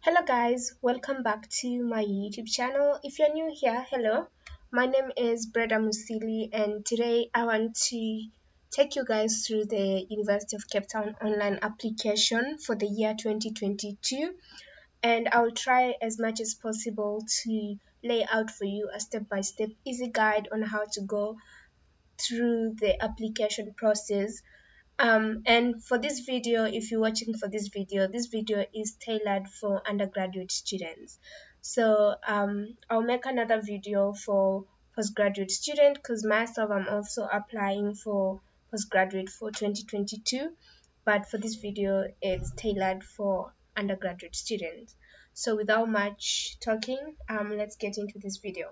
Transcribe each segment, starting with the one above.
Hello guys, welcome back to my YouTube channel. If you're new here, hello. My name is Bredah Musili and today I want to take you guys through the University of Cape Town online application for the year 2022, and I'll try as much as possible to lay out for you a step-by-step easy guide on how to go through the application process. And for this video, if you're watching for this video is tailored for undergraduate students. So I'll make another video for postgraduate student because myself I'm also applying for postgraduate for 2022, but for this video it's tailored for undergraduate students. So without much talking, let's get into this video.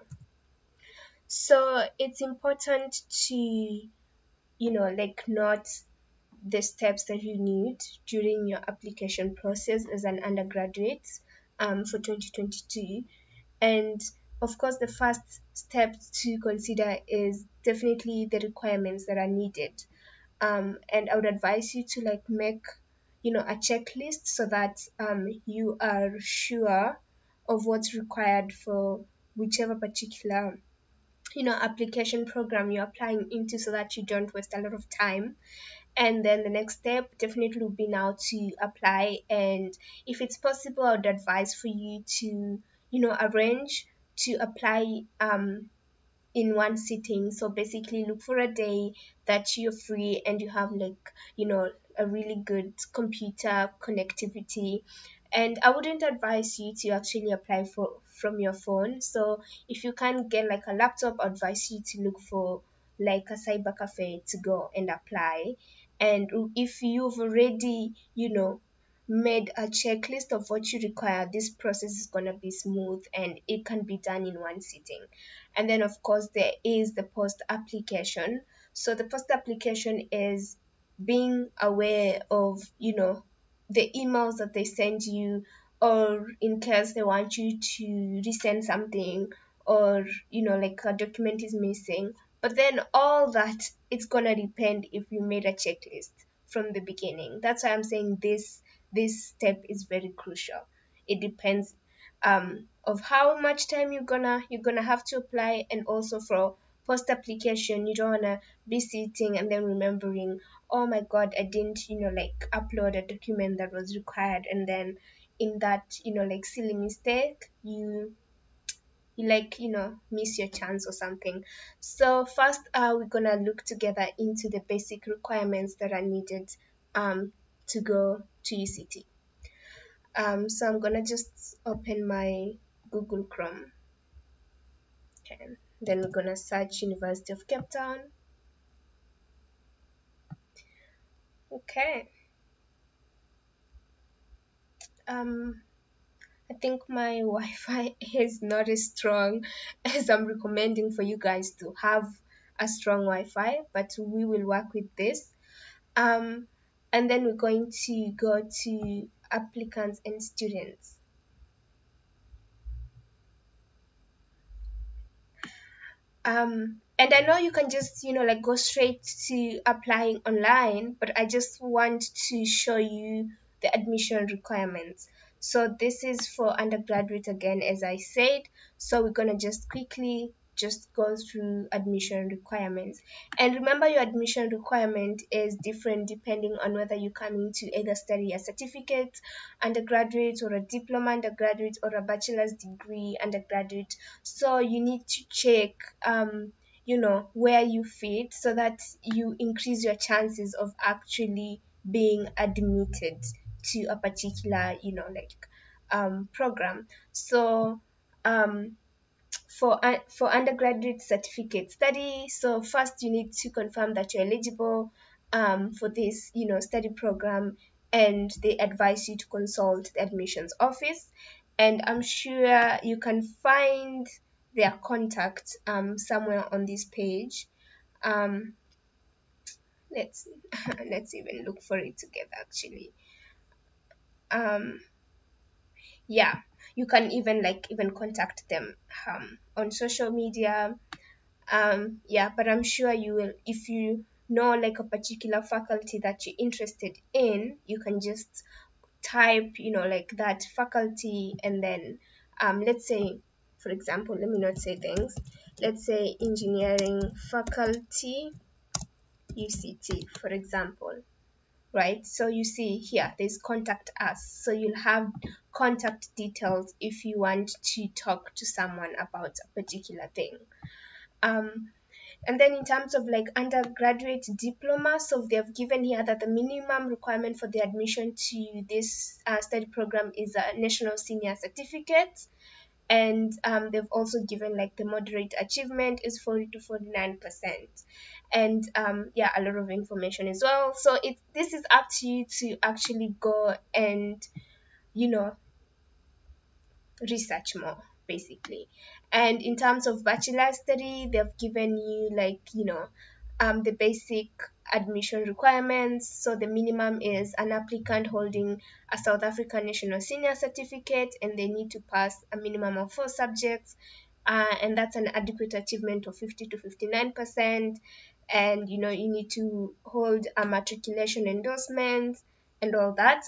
So it's important to note the steps that you need during your application process as an undergraduate for 2022. And of course, the first step to consider is definitely the requirements that are needed. And I would advise you to make a checklist so that you are sure of what's required for whichever particular application program you're applying into, so that you don't waste a lot of time. And then the next step definitely will be now to apply, and if it's possible I would advise for you to arrange to apply in one sitting. So basically look for a day that you're free and you have a really good computer connectivity. And I wouldn't advise you to actually apply from your phone. So if you can't get a laptop, I advise you to look for a cyber cafe to go and apply. And if you've already made a checklist of what you require, this process is going to be smooth and it can be done in one sitting. And then of course there is the post application. So the post application is being aware of the emails that they send you, or in case they want you to resend something, or a document is missing. But then all that, it's gonna depend if you made a checklist from the beginning. That's why I'm saying this step is very crucial. It depends of how much time you're gonna have to apply. And also for post application, you don't wanna be sitting and then remembering, oh my god, I didn't upload a document that was required, and then in that silly mistake you miss your chance or something. So first we're gonna look together into the basic requirements that are needed to go to UCT. So I'm gonna just open my Google Chrome. Okay, then we're gonna search University of Cape Town. Okay. I think my Wi-Fi is not as strong as I'm recommending for you guys to have a strong Wi-Fi, but we will work with this. And then we're going to go to applicants and students. And I know you can just go straight to applying online, but I just want to show you the admission requirements. So this is for undergraduate again, as I said. So we're gonna just quickly just go through admission requirements. And remember, your admission requirement is different depending on whether you're coming to either study a certificate undergraduate, or a diploma undergraduate, or a bachelor's degree undergraduate. So you need to check where you fit, so that you increase your chances of actually being admitted to a particular program. So for undergraduate certificate study, so first you need to confirm that you're eligible for this study program, and they advise you to consult the admissions office. And I'm sure you can find their contact somewhere on this page. um let's let's even look for it together actually. um yeah, you can even contact them on social media. Yeah, but I'm sure you will, if you know a particular faculty that you're interested in, you can just type, like that faculty, and then let's say, for example, let me not say things, let's say engineering faculty UCT, for example, right? So you see here, there's contact us. So you'll have contact details if you want to talk to someone about a particular thing. And then in terms of like undergraduate diploma, so they've given here that the minimum requirement for the admission to this study program is a national senior certificate. And they've also given like the moderate achievement is 40 to 49%. And yeah, a lot of information as well. So this is up to you to actually go and, you know, research more, basically. And in terms of bachelor study, they've given you like, the basic admission requirements. So the minimum is an applicant holding a South African National Senior Certificate, and they need to pass a minimum of 4 subjects, and that's an adequate achievement of 50 to 59%. And you need to hold a matriculation endorsement and all that.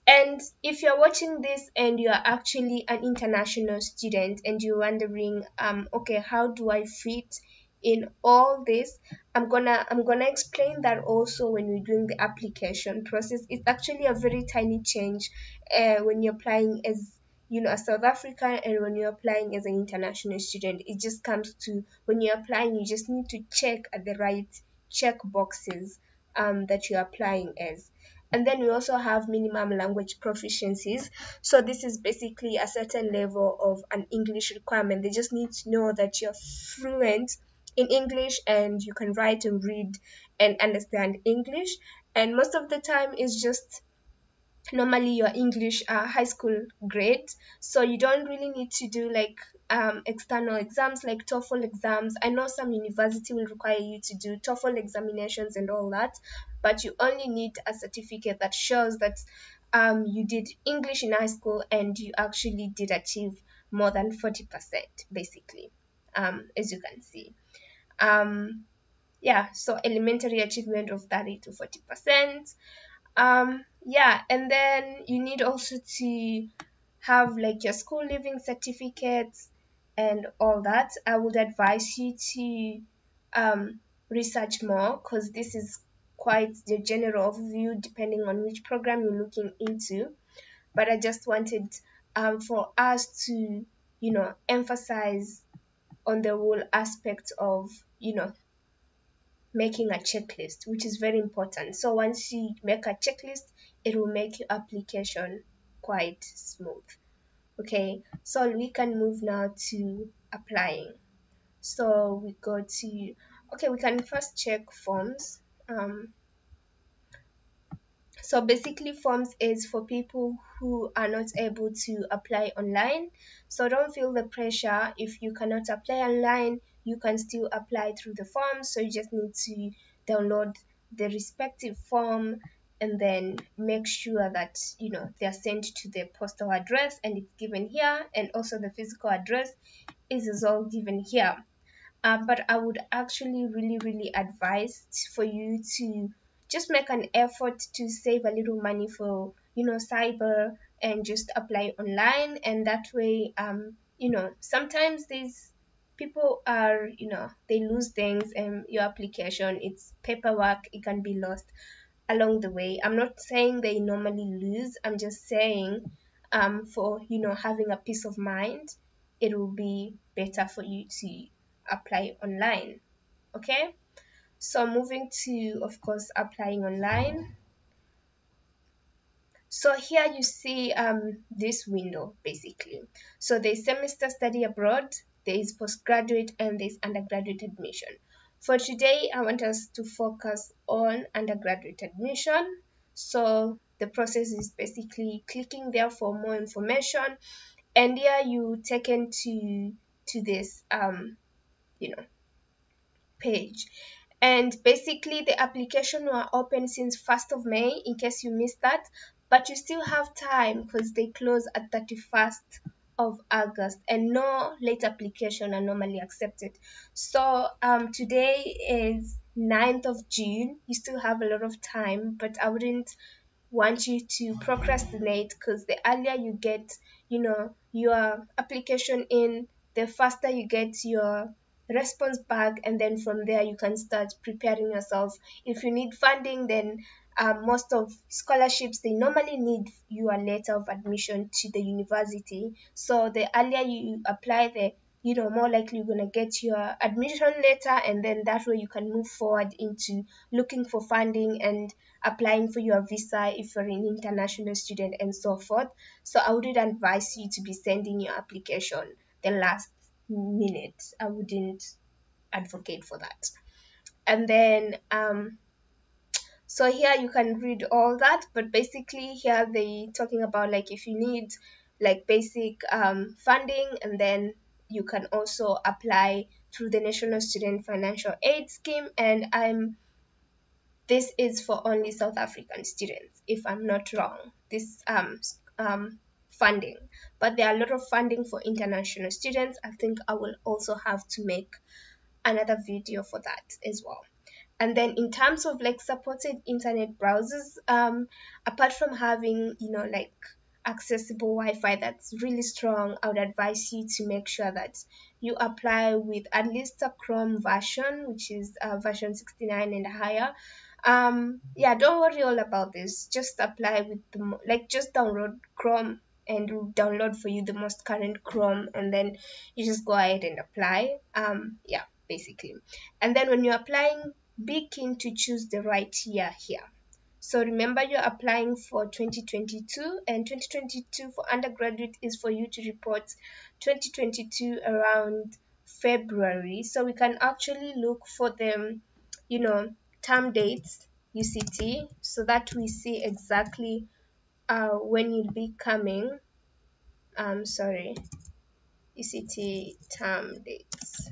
And if you're watching this and you're actually an international student and you're wondering, okay, how do I fit in all this? I'm gonna explain that also when we're doing the application process. It's actually a very tiny change when you're applying as a South African and when you're applying as an international student. It just comes to when you're applying, you just need to check at the right check boxes that you're applying as. And then we also have minimum language proficiencies. So this is basically a certain level of an English requirement. They just need to know that you're fluent in English and you can write and read and understand English. And most of the time it's just normally your English high school grade. So you don't really need to do like external exams like TOEFL exams. I know some university will require you to do TOEFL examinations and all that, but you only need a certificate that shows that you did English in high school and you actually did achieve more than 40%, basically, as you can see. Yeah, so elementary achievement of 30 to 40%. Yeah, and then you need also to have like your school leaving certificates and all that. I would advise you to research more, because this is quite the general overview depending on which program you're looking into. But I just wanted for us to emphasize on the whole aspect of making a checklist, which is very important. So once you make a checklist, it will make your application quite smooth. Okay, so we can move now to applying. So we go to, okay, we can first check forms. So basically forms is for people who are not able to apply online. So don't feel the pressure. If you cannot apply online, you can still apply through the form. So you just need to download the respective form and then make sure that they are sent to the postal address and it's given here, and also the physical address is all given here. But I would actually really advise for you to just make an effort to save a little money for cyber and just apply online. And that way sometimes these people are they lose things, and your application, it's paperwork, it can be lost along the way. I'm not saying they normally lose, I'm just saying for having a peace of mind, it will be better for you to apply online. Okay, so moving to, of course, applying online. So here you see this window basically. So there's semester study abroad, there is postgraduate, and there's undergraduate admission. For today, I want us to focus on undergraduate admission. So the process is basically clicking there for more information, and here you taken to this page. And basically the application were open since 1st of May, in case you missed that, but you still have time because they close at 31st of August, and no late application are normally accepted. So today is 9th of June. You still have a lot of time, but I wouldn't want you to procrastinate, because the earlier you get, your application in, the faster you get your response back, and then from there you can start preparing yourself. If you need funding, then most of scholarships, they normally need your letter of admission to the university. So the earlier you apply, the more likely you're gonna get your admission letter, and then that way you can move forward into looking for funding and applying for your visa if you're an international student and so forth. So I wouldn't advise you to be sending your application the last minute. I wouldn't advocate for that. And then so here you can read all that, but basically here they talking about like if you need like basic funding, and then you can also apply through the National Student Financial Aid Scheme, and this is for only South African students, if I'm not wrong, this funding. But there are a lot of funding for international students. I think I will also have to make another video for that as well. And then in terms of like supported internet browsers, apart from having like accessible Wi-Fi that's really strong, I would advise you to make sure that you apply with at least a Chrome version, which is version 69 and higher. Yeah, don't worry all about this, just apply with like just download Chrome, and it will download for you the most current Chrome, and then you just go ahead and apply. Yeah, basically. And then when you're applying, be keen to choose the right year here. So remember, you're applying for 2022, and 2022 for undergraduate is for you to report 2022 around February. So we can actually look for them, term dates, UCT, so that we see exactly when you'll be coming. Sorry, UCT term dates.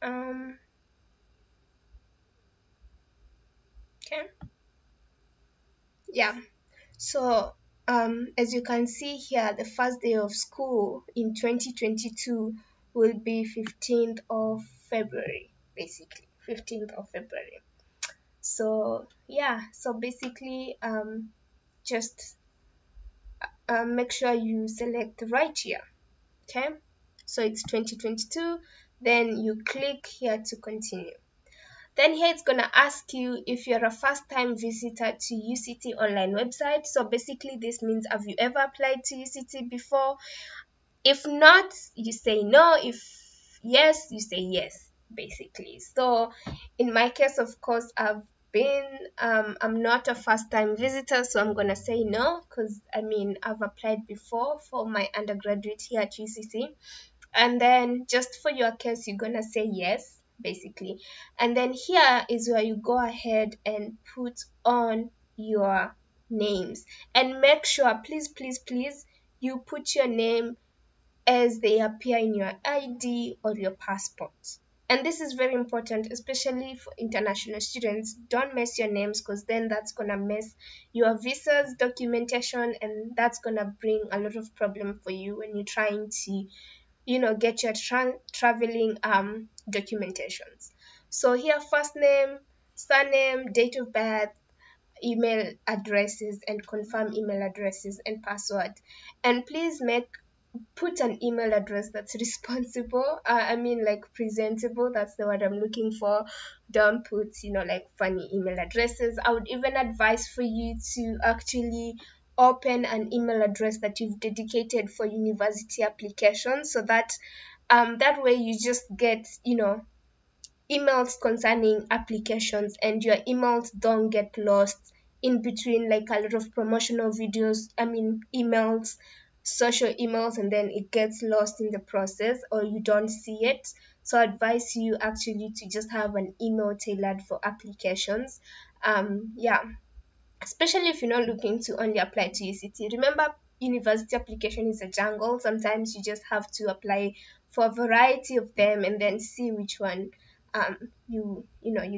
Um, okay. Yeah. So, as you can see here, the first day of school in 2022 will be 15th of February, basically, 15th of February. So, yeah, so basically, just make sure you select the right year, okay? So it's 2022, then you click here to continue. Then here it's gonna ask you if you're a first-time visitor to UCT online website. So basically this means, have you ever applied to UCT before? If not, you say no. If yes, you say yes, basically. So in my case, of course, I'm not a first-time visitor, so I'm gonna say no, because I've applied before for my undergraduate here at UCT. And then just for your case, you're gonna say yes, basically. And then here is where you go ahead and put on your names, and make sure, please, you put your name as they appear in your ID or your passport. And this is very important, especially for international students. Don't mess your names, because then that's gonna mess your visas documentation, and that's gonna bring a lot of problem for you when you're trying to get your traveling documentations. So here, first name, surname, date of birth, email addresses, and confirm email addresses and password. And please put an email address that's responsible, like presentable. That's the word I'm looking for. Don't put like funny email addresses. I would even advise for you to actually open an email address that you've dedicated for university applications, so that that way you just get emails concerning applications, and your emails don't get lost in between like a lot of promotional videos, emails, social emails, and then it gets lost in the process, or you don't see it. So I advise you actually to just have an email tailored for applications. Yeah, especially if you're not looking to only apply to UCT. Remember, university application is a jungle. Sometimes you just have to apply for a variety of them, and then see which one you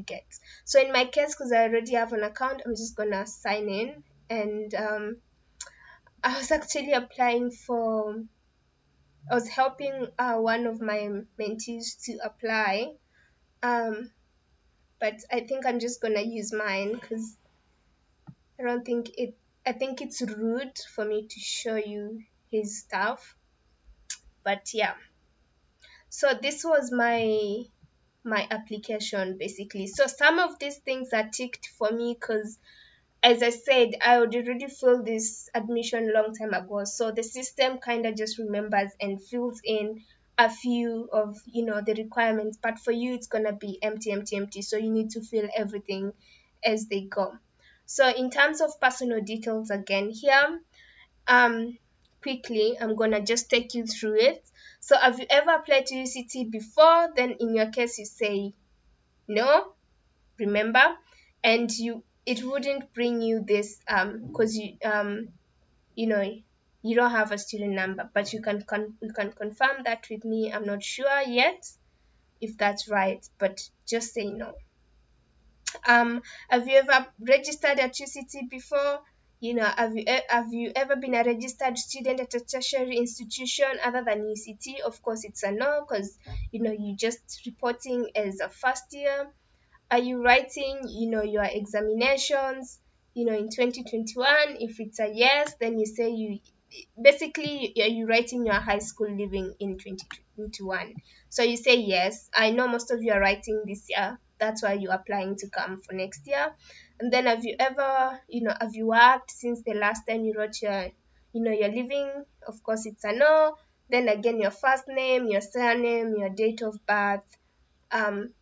get. So in my case, because I already have an account, I'm just gonna sign in. And I was actually I was helping one of my mentees to apply. but I think I'm just gonna use mine because I don't think it. I think it's rude for me to show you his stuff. But yeah, so this was my application basically. So some of these things are ticked for me because, as I said, I would already filled this admission long time ago. So the system kind of just remembers and fills in a few of the requirements. But for you, it's gonna be empty, empty, empty. So you need to fill everything as they go. So in terms of personal details again here, um, quickly, I'm gonna just take you through it. So have you ever applied to UCT before? Then in your case, you say no, remember, and it wouldn't bring you this because you know you don't have a student number, but you can confirm that with me. I'm not sure yet if that's right, but just say no. Have you ever registered at UCT before? Have you ever been a registered student at a tertiary institution other than UCT? Of course, it's a no because you just reporting as a first year. Are you writing your examinations in 2021? If it's a yes, then you say you basically are you writing your high school living in 2021. So you say yes. I know most of you are writing this year, that's why you're applying to come for next year. And then have you ever have you worked since the last time you wrote your living? Of course it's a no. Then again, your first name, your surname, your date of birth,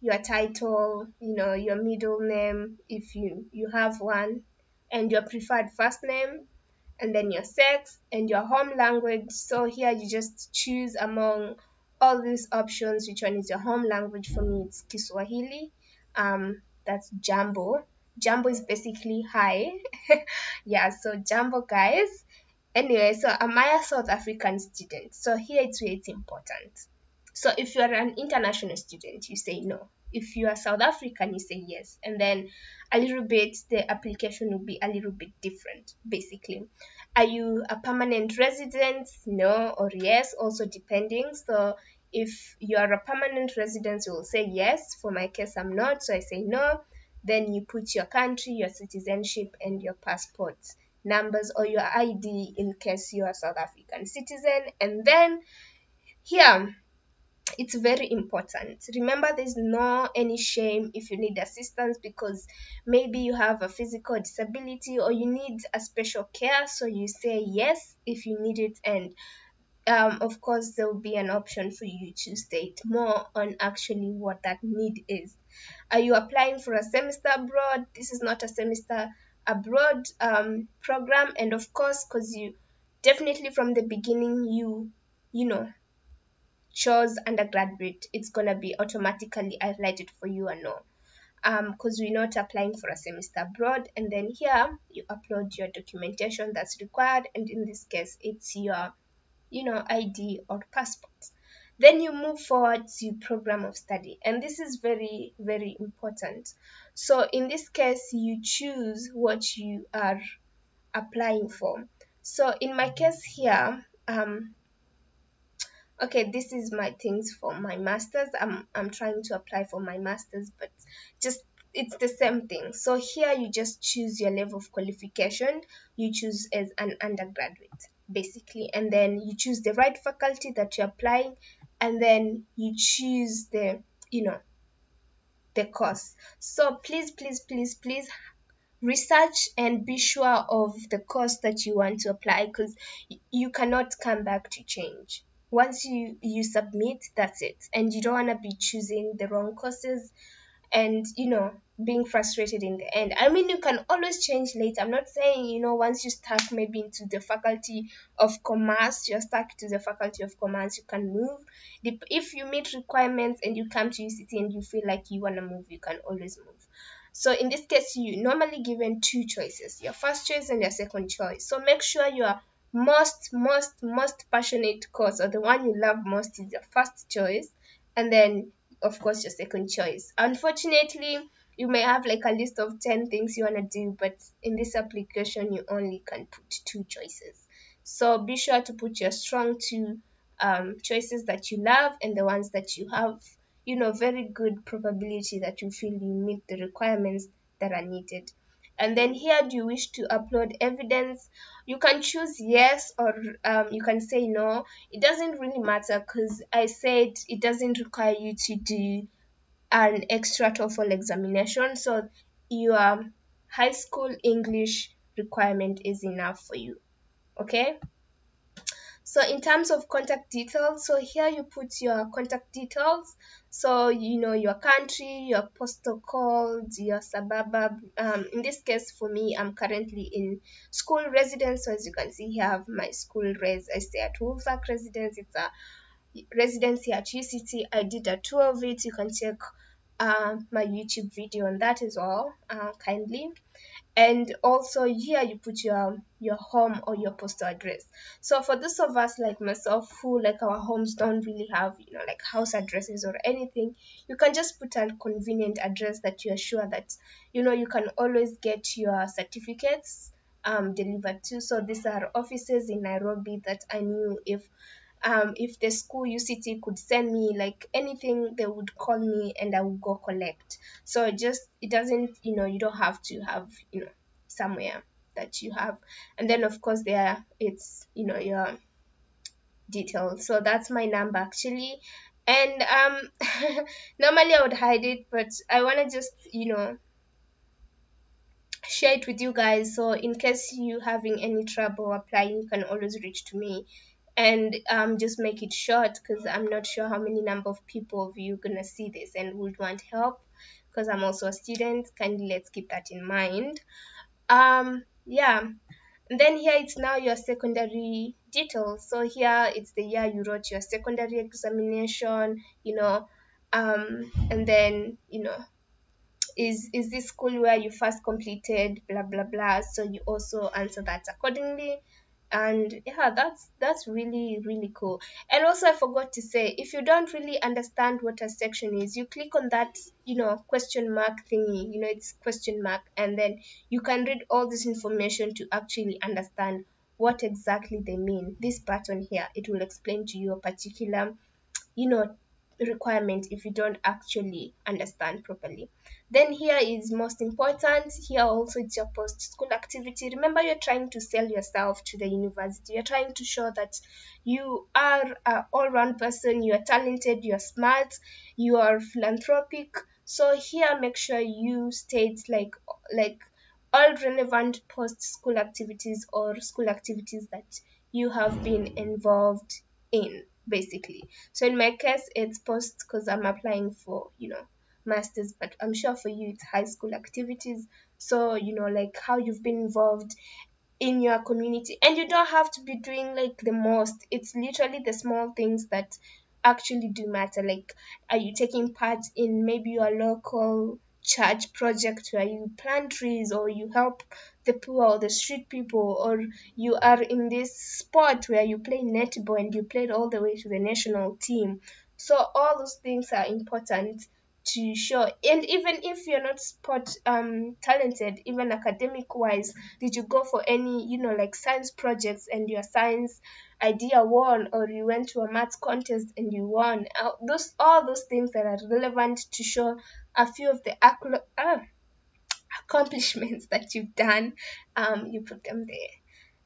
your title, your middle name if you have one, and your preferred first name, and then your sex and your home language. So here you just choose among all these options which one is your home language. For me, it's Kiswahili. That's Jambo. Jambo is basically hi. Yeah, so Jambo, guys. Anyway, so am I a South African student? So here it's where it's important. So if you are an international student, you say no. If you are South African, you say yes. And then a little bit, the application will be a little bit different, basically. Are you a permanent resident? No or yes, also depending. So if you are a permanent resident, you will say yes. For my case, I'm not, so I say no. Then you put your country, your citizenship, and your passport numbers or your ID in case you are a South African citizen. And then here, it's very important. Remember, there's no any shame if you need assistance because maybe you have a physical disability or you need a special care. So you say yes if you need it, and of course there will be an option for you to state more on actually what that need is. Are you applying for a semester abroad? This is not a semester abroad program, and of course, because you definitely from the beginning you know chose undergraduate, it's gonna be automatically highlighted for you a no, because we're not applying for a semester abroad. And then here you upload your documentation that's required, and in this case it's your ID or passport. Then you move forward to program of study, and this is very, very important. So in this case, you choose what you are applying for. So in my case here, okay, this is my things for my masters. I'm trying to apply for my masters, but just it's the same thing. So here you just choose your level of qualification. You choose as an undergraduate basically, and then you choose the right faculty that you're applying, and then you choose you know the course. So please, please, please, please research and be sure of the course that you want to apply, because you cannot come back to change. Once you submit, that's it, and you don't want to be choosing the wrong courses and being frustrated in the end. I mean, you can always change later. I'm not saying once you stuck maybe into the faculty of commerce, you're stuck to the faculty of commerce, you can move. If you meet requirements and you come to UCT and you feel like you want to move, you can always move. So in this case, you normally given two choices, your first choice and your second choice. So make sure your most passionate course, or the one you love most, is your first choice, and then of course your second choice. Unfortunately, you may have like a list of 10 things you want to do, but in this application you only can put two choices. So be sure to put your strong two choices that you love and the ones that you have very good probability that you feel you meet the requirements that are needed. And then here, do you wish to upload evidence? You can choose yes, or you can say no. It doesn't really matter, because I said it doesn't require you to do an extra TOEFL examination. So your high school English requirement is enough for you. Okay. So in terms of contact details, so here you put your contact details. So your country, your postal code, your suburb. In this case, for me, I'm currently in school residence. So as you can see here, I have my school res. I stay at Woolsack Residence. It's a residency at UCT. I did a tour of it. You can check my YouTube video on that as well, kindly. And also here you put your home or your postal address. So for those of us like myself who, like, our homes don't really have like house addresses or anything, you can just put a convenient address that you're sure that you can always get your certificates delivered to. So these are offices in Nairobi that I knew if the school UCT could send me like anything, they would call me and I would go collect. So it doesn't, you don't have to have, somewhere that you have. And then of course it's, your details. So that's my number actually. And normally I would hide it, but I want to just, share it with you guys. So in case you having any trouble applying, you can always reach to me. And just make it short, because I'm not sure how many number of people of you gonna see this and would want help, because I'm also a student. Kindly let's keep that in mind. Yeah. And then here it's now your secondary details. So here it's the year you wrote your secondary examination, and then is this school where you first completed blah blah blah. So you also answer that accordingly. And yeah, that's really really cool. And also I forgot to say, if you don't really understand what a section is, you click on that question mark thingy. It's question mark, and then you can read all this information to actually understand what exactly they mean. This button here, it will explain to you a particular you know requirement if you don't actually understand properly. Then here is most important. Here also it's your post school activity. Remember, you're trying to sell yourself to the university. You're trying to show that you are an all-round person, you are talented, you are smart, you are philanthropic. So here make sure you state like all relevant post school activities or school activities that you have been involved in, basically. So in my case, it's post, because I'm applying for masters, but I'm sure for you it's high school activities. So like how you've been involved in your community. And you don't have to be doing like the most. It's literally the small things that actually do matter. Like, are you taking part in maybe your local church project where you plant trees, or you help the poor or the street people, or you are in this sport where you play netball and you played all the way to the national team. So all those things are important to show. And even if you're not sport talented, even academic wise, did you go for any like science projects and your science idea won, or you went to a maths contest and you won? All those things that are relevant to show a few of the accomplishments that you've done, you put them there.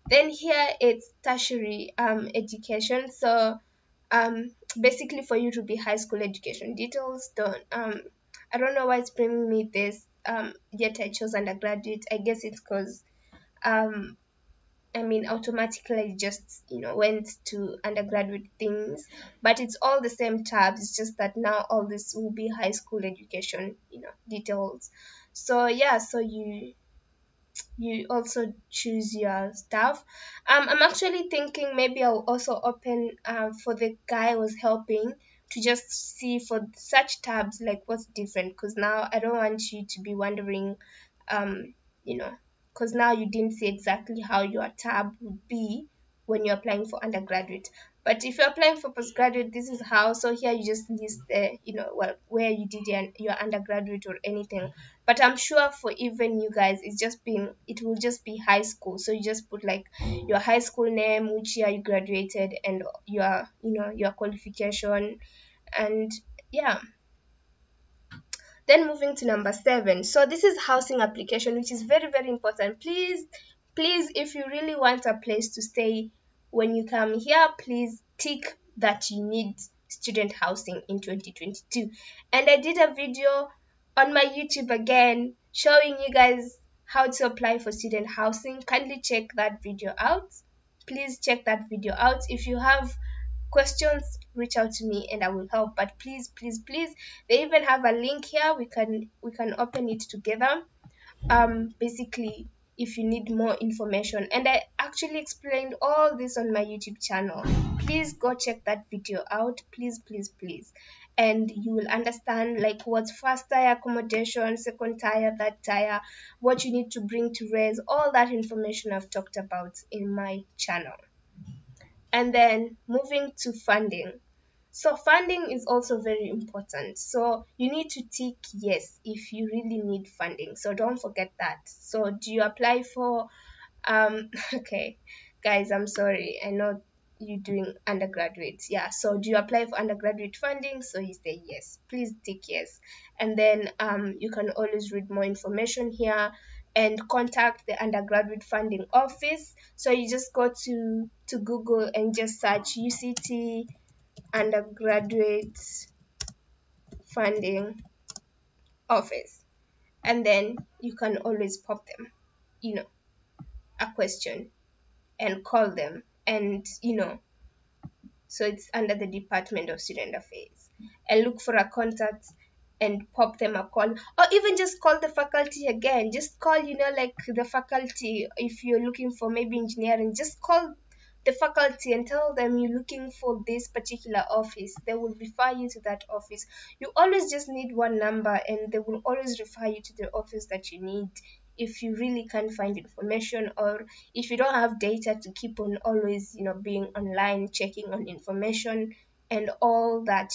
Then here it's tertiary education. So basically for you to be high school education details, don't I don't know why it's bringing me this, yet I chose undergraduate. I guess it's because um I mean automatically I just went to undergraduate things, but it's all the same tabs. It's just that now all this will be high school education details. So yeah, so you also choose your stuff. I'm actually thinking maybe I'll also open for the guy I was helping, to just see for such tabs like what's different, because now I don't want you to be wondering, um you know because now you didn't see exactly how your tab would be when you're applying for undergraduate. But if you're applying for postgraduate, this is how. So here you just list the well, where you did your undergraduate or anything. But I'm sure for even you guys, it will just be high school. So you just put like your high school name, which year you graduated, and your your qualification. And yeah, Then moving to number 7. So this is housing application, which is very, very important. Please, if you really want a place to stay when you come here, please tick that you need student housing in 2022. And I did a video on my YouTube again showing you guys how to apply for student housing. Kindly check that video out. Please check that video out. If you have questions, reach out to me and I will help. But please, please, please, they even have a link here. We can open it together. Basically, if you need more information, and I actually explained all this on my YouTube channel. Please go check that video out. Please, please, please. And you will understand like what's first tier accommodation, second tier, third tier, what you need to bring to raise, all that information I've talked about in my channel. And then moving to funding. So funding is also very important. So you need to tick yes if you really need funding. So don't forget that. So do you apply for okay, guys, I'm sorry. I know you're doing undergraduate. Yeah. So do you apply for undergraduate funding? So you say yes. Please tick yes. And then you can always read more information here and contact the undergraduate funding office. So you just go to Google and just search UCT undergraduate funding office, and then you can always pop them a question and call them, and so it's under the Department of Student Affairs, and look for a contact and pop them a call, or even just call the faculty again. Just call, like the faculty. If you're looking for maybe engineering, just call the faculty and tell them you're looking for this particular office. They will refer you to that office. You always just need one number and they will always refer you to the office that you need. If you really can't find information, or if you don't have data to keep on always being online checking on information and all that.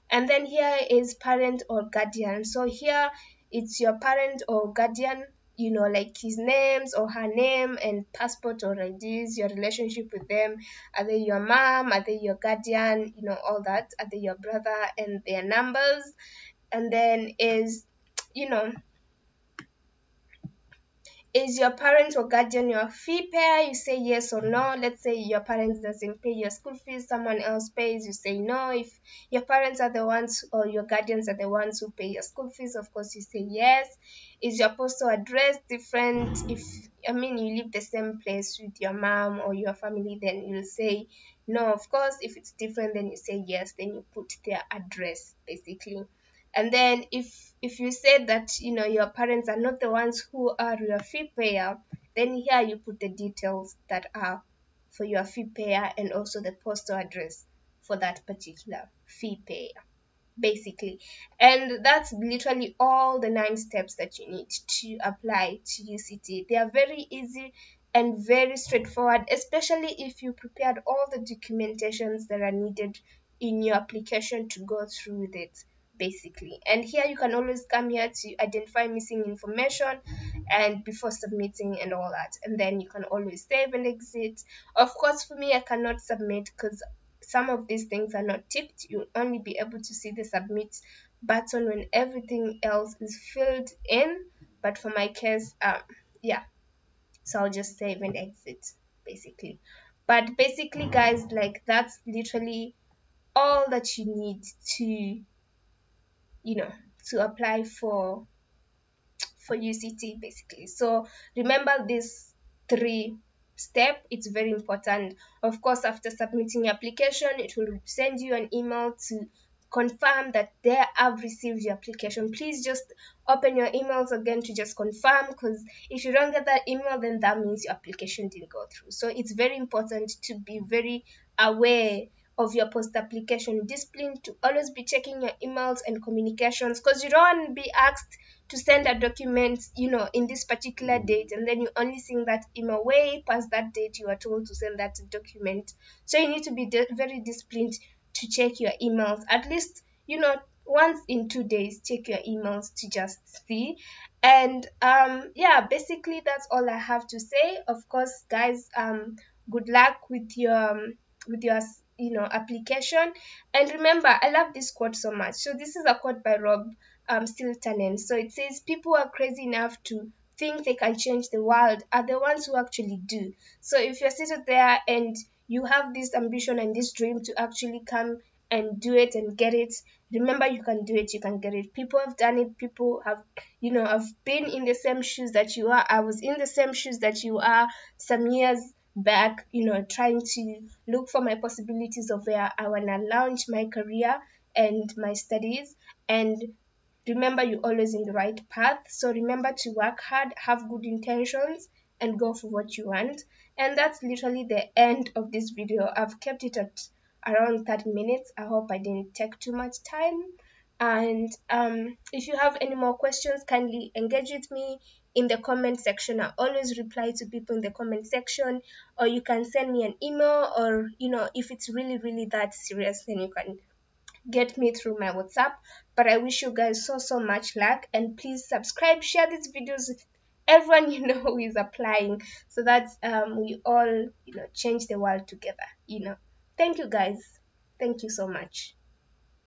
And then here is parent or guardian. So here it's your parent or guardian, like his names or her name and passport or IDs, your relationship with them. Are they your mom? Are they your guardian? All that. Are they your brother? And their numbers. And then is your parent or guardian your fee payer? You say yes or no. Let's say your parents doesn't pay your school fees, someone else pays, you say no. If your parents are the ones or your guardians are the ones who pay your school fees, of course you say yes. Is your postal address different? If you live the same place with your mom or your family, then you'll say no. Of course, if it's different, then you say yes, then you put their address basically. And then if you said that your parents are not the ones who are your fee payer, then here you put the details that are for your fee payer and also the postal address for that particular fee payer basically. And that's literally all the 9 steps that you need to apply to UCT. They are very easy and very straightforward, especially if you prepared all the documentations that are needed in your application to go through with it basically. And here you can always come here to identify missing information and before submitting and all that, and then you can always save and exit. Of course, for me, I cannot submit because some of these things are not ticked. You'll only be able to see the submit button when everything else is filled in. But for my case, yeah, so I'll just save and exit basically. But basically, guys, like that's literally all that you need to to apply for UCT basically. So remember this 3 step, it's very important. Of course, after submitting your application, it will send you an email to confirm that they have received your application. Please just open your emails again to just confirm, because if you don't get that email, then that means your application didn't go through. So it's very important to be very aware of your post application discipline, to always be checking your emails and communications, because you don't want to be asked to send a document in this particular date, and then you only seeing that email way past that date you are told to send that document. So you need to be very disciplined to check your emails at least once in 2 days. Check your emails to just see. And yeah, basically that's all I have to say. Of course, guys, good luck with your application. And remember, I love this quote so much. So this is a quote by Rob still talent. So it says people who are crazy enough to think they can change the world are the ones who actually do. So if you're seated there and you have this ambition and this dream to actually come and do it and get it, remember you can do it, you can get it. People have done it, people have, I've been in the same shoes that you are. I was in the same shoes that you are some years back, trying to look for my possibilities of where I want to launch my career and my studies. And remember, you're always in the right path. So remember to work hard, have good intentions, and go for what you want. And that's literally the end of this video. I've kept it at around 30 minutes. I hope I didn't take too much time. And if you have any more questions, kindly engage with me in the comment section. I always reply to people in the comment section, or you can send me an email, or if it's really, really that serious, then you can get me through my WhatsApp. But I wish you guys so much luck, and please subscribe, share these videos with everyone you know who is applying, so that we all change the world together. Thank you guys. Thank you so much.